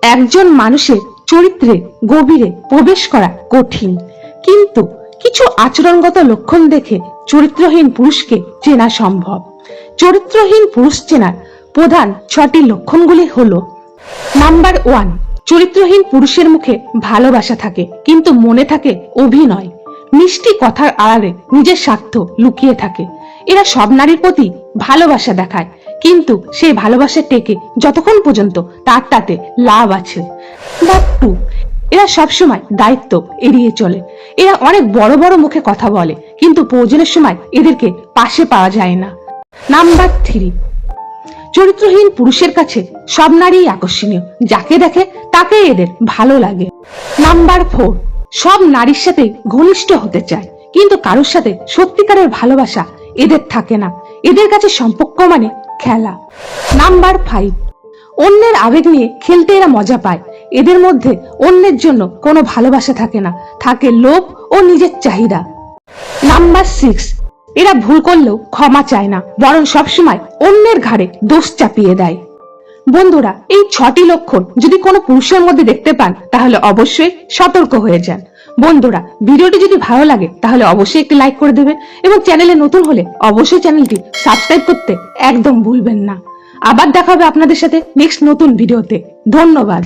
একজন মানুষের চরিত্রে গভীরে প্রবেশ করা কঠিন, কিন্তু কিছু আচরণগত লক্ষণ দেখে চরিত্রহীন পুরুষকে চেনা সম্ভব। চরিত্রহীন পুরুষ চেনার প্রধান 6টি লক্ষণগুলি হলো: নাম্বার 1, চরিত্রহীন পুরুষের মুখে ভালোবাসা থাকে কিন্তু মনে থাকে অভিনয়। মিষ্টি কথার আড়ালে নিজের স্বার্থ লুকিয়ে থাকে। এরা সব নারীর প্রতি ভালোবাসা দেখায়, কিন্তু সেই ভালোবাসা টেকে যতক্ষণ পর্যন্ত তাতে লাভ আছে। নাম্বার 2, এরা সবসময় দায়িত্ব এড়িয়ে চলে। এরা অনেক বড় বড় মুখে কথা বলে, কিন্তু প্রয়োজনের সময় এদেরকে পাশে পাওয়া যায় না। নাম্বার 3, চরিত্রহীন পুরুষের কাছে সব নারী আকর্ষণীয়, যাকে দেখে তাকে এদের ভালো লাগে। নাম্বার 4, সব নারীর সাথে ঘনিষ্ঠ হতে চায়, কিন্তু কারোর সাথে সত্যিকারের ভালোবাসা এদের থাকে না। এদের কাছে সম্পর্ক মানে খেলা। নাম্বার 5, অন্যের আবেগ নিয়ে খেলতে এরা মজা পায়। এদের মধ্যে অন্যের জন্য কোনো ভালোবাসা থাকে না, থাকে লোভ ও নিজের চাহিদা। নাম্বার 6, এরা ভুল করলেও ক্ষমা চায় না, বরং সবসময় অন্যের ঘাড়ে দোষ চাপিয়ে দেয়। বন্ধুরা, এই 6টি লক্ষণ যদি কোনো পুরুষের মধ্যে দেখতে পান তাহলে অবশ্যই সতর্ক হয়ে যান। বন্ধুরা, ভিডিওটি যদি ভালো লাগে তাহলে অবশ্যই একটি লাইক করে দেবেন এবং চ্যানেলে নতুন হলে অবশ্যই চ্যানেলটি সাবস্ক্রাইব করতে একদম ভুলবেন না। আবার দেখা হবে আপনাদের সাথে নেক্সট নতুন ভিডিওতে। ধন্যবাদ।